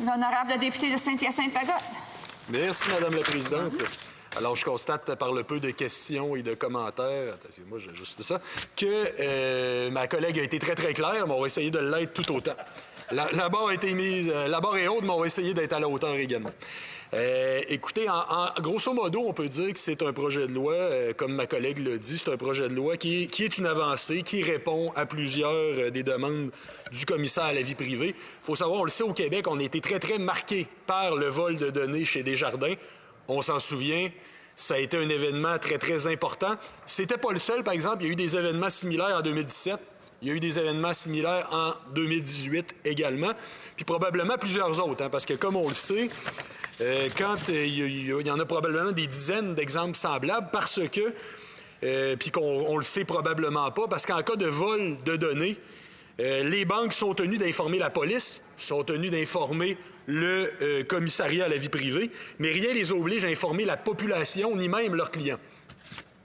l'honorable député de Saint-Hyacinthe-Pagode. Merci, Madame la Présidente. Alors, je constate par le peu de questions et de commentaires, moi, juste ça, que ma collègue a été très, très claire, mais on va essayer de l'être tout autant. La barre a été mise, la barre est haute, mais on va essayer d'être à la hauteur également. Écoutez, grosso modo, on peut dire que c'est un projet de loi, comme ma collègue l'a dit, c'est un projet de loi qui est une avancée, qui répond à plusieurs des demandes du commissaire à la vie privée. Il faut savoir, on le sait, au Québec, on a été très, très marqué par le vol de données chez Desjardins. On s'en souvient, ça a été un événement très, très important. C'était pas le seul, par exemple, il y a eu des événements similaires en 2017. Il y a eu des événements similaires en 2018 également, puis probablement plusieurs autres, parce que comme on le sait, il y en a probablement des dizaines d'exemples semblables parce que, puis qu'on le sait probablement pas, parce qu'en cas de vol de données, les banques sont tenues d'informer la police, sont tenues d'informer le commissariat à la vie privée, mais rien ne les oblige à informer la population ni même leurs clients.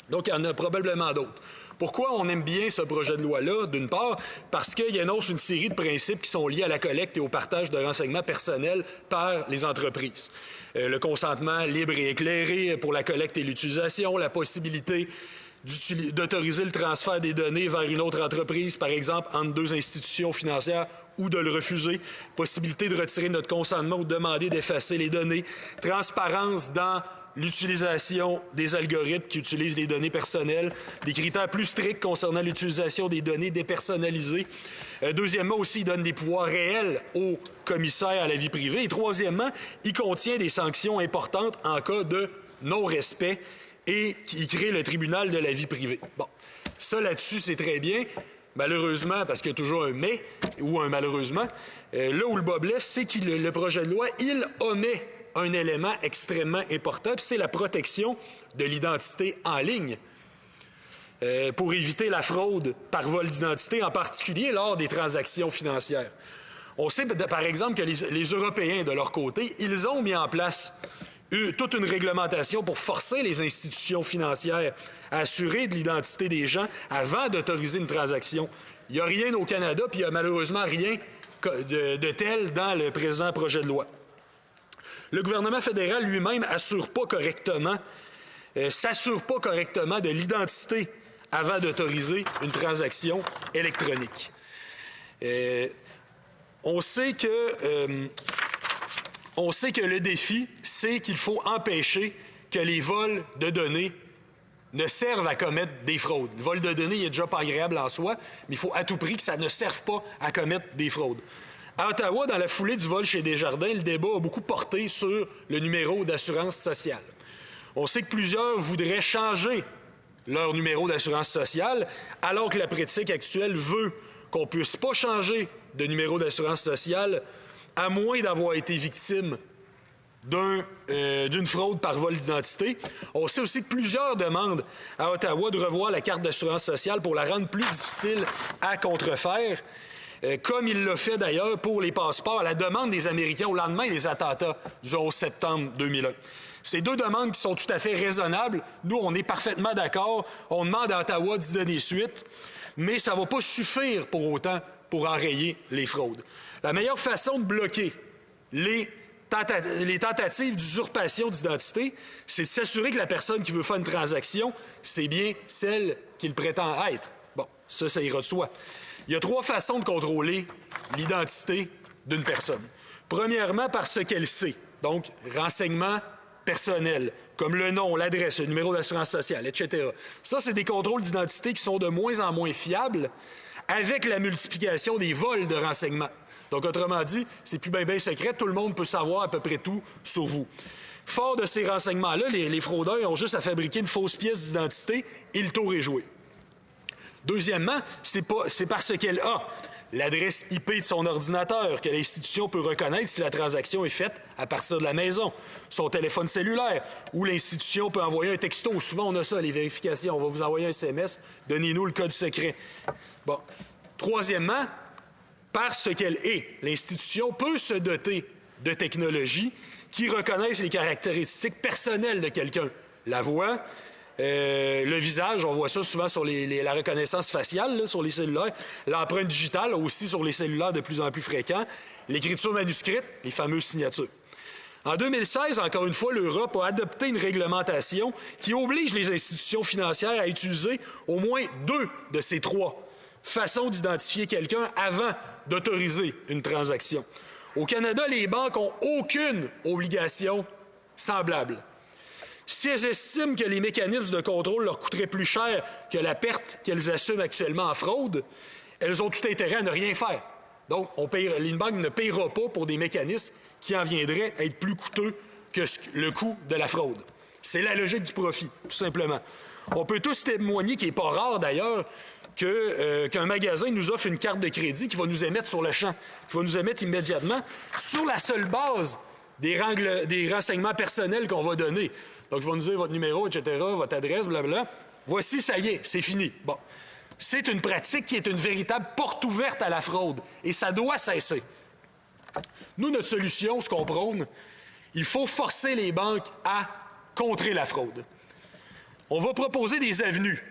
Donc, il y en a probablement d'autres. Pourquoi on aime bien ce projet de loi-là? D'une part, parce qu'il annonce une série de principes qui sont liés à la collecte et au partage de renseignements personnels par les entreprises. Le consentement libre et éclairé pour la collecte et l'utilisation, la possibilité d'autoriser le transfert des données vers une autre entreprise, par exemple, entre deux institutions financières, ou de le refuser, possibilité de retirer notre consentement ou de demander d'effacer les données, transparence dans l'utilisation des algorithmes qui utilisent les données personnelles, des critères plus stricts concernant l'utilisation des données dépersonnalisées. Deuxièmement, aussi, il donne des pouvoirs réels au commissaire à la vie privée. Et troisièmement, il contient des sanctions importantes en cas de non-respect et qui crée le tribunal de la vie privée. Bon, ça là-dessus, c'est très bien. Malheureusement, parce qu'il y a toujours un « mais » ou un « malheureusement », là où le bas blesse, c'est que le projet de loi, il omet un élément extrêmement important, puis c'est la protection de l'identité en ligne pour éviter la fraude par vol d'identité, en particulier lors des transactions financières. On sait, par exemple, que les Européens, de leur côté, ils ont mis en place toute une réglementation pour forcer les institutions financières à assurer de l'identité des gens avant d'autoriser une transaction. Il n'y a rien au Canada, puis il n'y a malheureusement rien de tel dans le présent projet de loi. Le gouvernement fédéral lui-même s'assure pas correctement de l'identité avant d'autoriser une transaction électronique. On sait que le défi, c'est qu'il faut empêcher que les vols de données ne servent à commettre des fraudes. Le vol de données il est déjà pas agréable en soi, mais il faut à tout prix que ça ne serve pas à commettre des fraudes. À Ottawa, dans la foulée du vol chez Desjardins, le débat a beaucoup porté sur le numéro d'assurance sociale. On sait que plusieurs voudraient changer leur numéro d'assurance sociale, alors que la pratique actuelle veut qu'on ne puisse pas changer de numéro d'assurance sociale à moins d'avoir été victime d'une fraude par vol d'identité. On sait aussi que plusieurs demandent à Ottawa de revoir la carte d'assurance sociale pour la rendre plus difficile à contrefaire, comme il l'a fait d'ailleurs pour les passeports à la demande des Américains au lendemain des attentats du 11 septembre 2001. Ces deux demandes qui sont tout à fait raisonnables. Nous, on est parfaitement d'accord. On demande à Ottawa d'y donner suite, mais ça ne va pas suffire pour autant pour enrayer les fraudes. La meilleure façon de bloquer les tentatives d'usurpation d'identité, c'est de s'assurer que la personne qui veut faire une transaction, c'est bien celle qu'il prétend être. Bon, ça ira de soi. Il y a trois façons de contrôler l'identité d'une personne. Premièrement, par ce qu'elle sait, donc renseignements personnels, comme le nom, l'adresse, le numéro d'assurance sociale, etc. Ça, c'est des contrôles d'identité qui sont de moins en moins fiables avec la multiplication des vols de renseignements. Donc, autrement dit, c'est plus bien secret, tout le monde peut savoir à peu près tout sur vous. Fort de ces renseignements-là, les fraudeurs ont juste à fabriquer une fausse pièce d'identité et le tour est joué. Deuxièmement, c'est parce qu'elle a l'adresse IP de son ordinateur que l'institution peut reconnaître si la transaction est faite à partir de la maison, son téléphone cellulaire, ou l'institution peut envoyer un texto. Souvent, on a ça, les vérifications. On va vous envoyer un SMS, donnez-nous le code secret. Bon. Troisièmement, parce qu'elle est, l'institution peut se doter de technologies qui reconnaissent les caractéristiques personnelles de quelqu'un. La voix, le visage, on voit ça souvent sur la reconnaissance faciale, là, sur les cellulaires. L'empreinte digitale, aussi sur les cellulaires de plus en plus fréquent. L'écriture manuscrite, les fameuses signatures. En 2016, encore une fois, l'Europe a adopté une réglementation qui oblige les institutions financières à utiliser au moins 2 de ces 3 façons d'identifier quelqu'un avant d'autoriser une transaction. Au Canada, les banques n'ont aucune obligation semblable. Si elles estiment que les mécanismes de contrôle leur coûteraient plus cher que la perte qu'elles assument actuellement en fraude, elles ont tout intérêt à ne rien faire. Donc, une banque ne payera pas pour des mécanismes qui en viendraient à être plus coûteux que le coût de la fraude. C'est la logique du profit, tout simplement. On peut tous témoigner, qui n'est pas rare d'ailleurs, qu'un magasin nous offre une carte de crédit qui va nous émettre sur le champ, qui va nous émettre immédiatement sur la seule base des renseignements personnels qu'on va donner. Donc, il va nous dire votre numéro, etc., votre adresse, blablabla. Voici, ça y est, c'est fini. Bon. C'est une pratique qui est une véritable porte ouverte à la fraude, et ça doit cesser. Nous, notre solution, ce qu'on prône, il faut forcer les banques à contrer la fraude. On va proposer des avenues.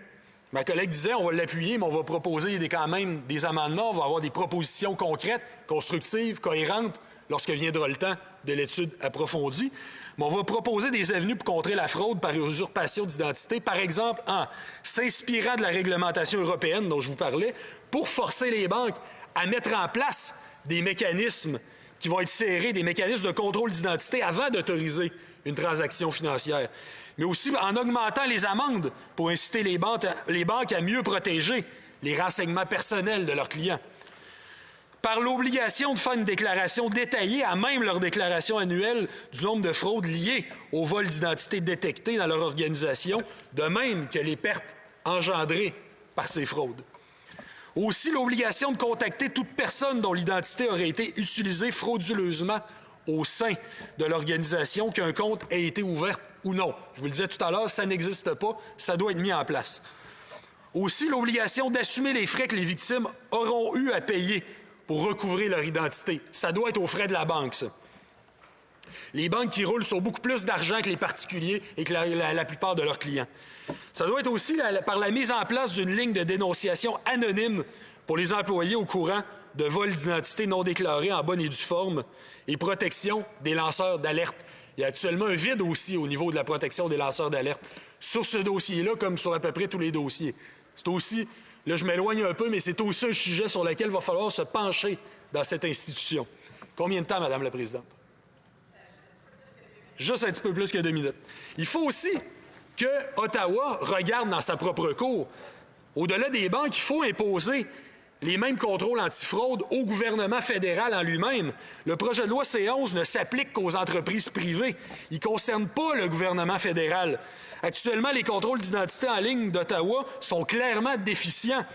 Ma collègue disait, on va l'appuyer, mais on va proposer quand même des amendements, on va avoir des propositions concrètes, constructives, cohérentes, lorsque viendra le temps de l'étude approfondie. Mais on va proposer des avenues pour contrer la fraude par usurpation d'identité, par exemple en s'inspirant de la réglementation européenne dont je vous parlais, pour forcer les banques à mettre en place des mécanismes qui vont être serrés, des mécanismes de contrôle d'identité avant d'autoriser une transaction financière. Mais aussi en augmentant les amendes pour inciter les banques à mieux protéger les renseignements personnels de leurs clients. Par l'obligation de faire une déclaration détaillée à même leur déclaration annuelle du nombre de fraudes liées au vol d'identité détectées dans leur organisation, de même que les pertes engendrées par ces fraudes. Aussi, l'obligation de contacter toute personne dont l'identité aurait été utilisée frauduleusement au sein de l'organisation, qu'un compte ait été ouvert ou non. Je vous le disais tout à l'heure, ça n'existe pas, ça doit être mis en place. Aussi, l'obligation d'assumer les frais que les victimes auront eu à payer pour recouvrer leur identité. Ça doit être aux frais de la banque, ça. Les banques qui roulent sur beaucoup plus d'argent que les particuliers et que la plupart de leurs clients. Ça doit être aussi par la mise en place d'une ligne de dénonciation anonyme pour les employés au courant de vols d'identité non déclarés en bonne et due forme et protection des lanceurs d'alerte. Il y a actuellement un vide aussi au niveau de la protection des lanceurs d'alerte sur ce dossier-là, comme sur à peu près tous les dossiers. C'est aussi, là je m'éloigne un peu, mais c'est aussi un sujet sur lequel il va falloir se pencher dans cette institution. Combien de temps, Madame la Présidente? Juste un petit peu plus que 2 minutes. Il faut aussi que Ottawa regarde dans sa propre cour. Au-delà des banques, il faut imposer les mêmes contrôles antifraude au gouvernement fédéral en lui-même. Le projet de loi C11 ne s'applique qu'aux entreprises privées. Il ne concerne pas le gouvernement fédéral. Actuellement, les contrôles d'identité en ligne d'Ottawa sont clairement déficients.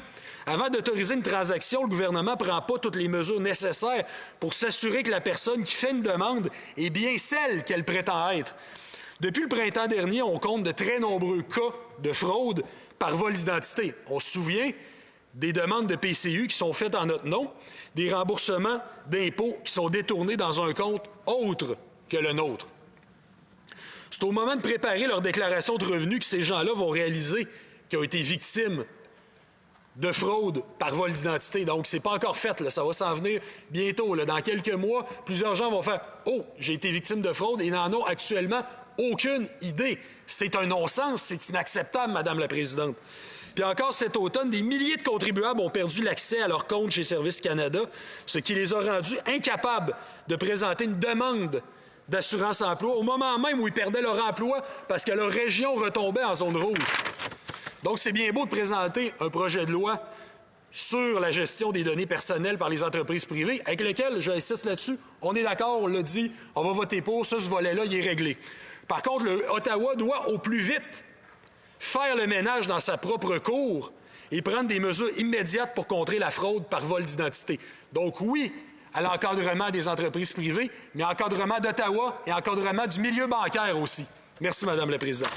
Avant d'autoriser une transaction, le gouvernement ne prend pas toutes les mesures nécessaires pour s'assurer que la personne qui fait une demande est bien celle qu'elle prétend être. Depuis le printemps dernier, on compte de très nombreux cas de fraude par vol d'identité. On se souvient des demandes de PCU qui sont faites en notre nom, des remboursements d'impôts qui sont détournés dans un compte autre que le nôtre. C'est au moment de préparer leur déclaration de revenus que ces gens-là vont réaliser qu'ils ont été victimes de fraude par vol d'identité. Donc, c'est pas encore fait, là. Ça va s'en venir bientôt. Là. Dans quelques mois, plusieurs gens vont faire « Oh, j'ai été victime de fraude » et n'en ont actuellement aucune idée. C'est un non-sens, c'est inacceptable, Madame la Présidente. Puis encore cet automne, des milliers de contribuables ont perdu l'accès à leur compte chez Service Canada, ce qui les a rendus incapables de présenter une demande d'assurance-emploi au moment même où ils perdaient leur emploi parce que leur région retombait en zone rouge. Donc, c'est bien beau de présenter un projet de loi sur la gestion des données personnelles par les entreprises privées, avec lequel, j'insiste là-dessus, on est d'accord, on l'a dit, on va voter pour, ça, ce volet-là, il est réglé. Par contre, Ottawa doit au plus vite faire le ménage dans sa propre cour et prendre des mesures immédiates pour contrer la fraude par vol d'identité. Donc, oui, à l'encadrement des entreprises privées, mais encadrement d'Ottawa et encadrement du milieu bancaire aussi. Merci, Madame la Présidente.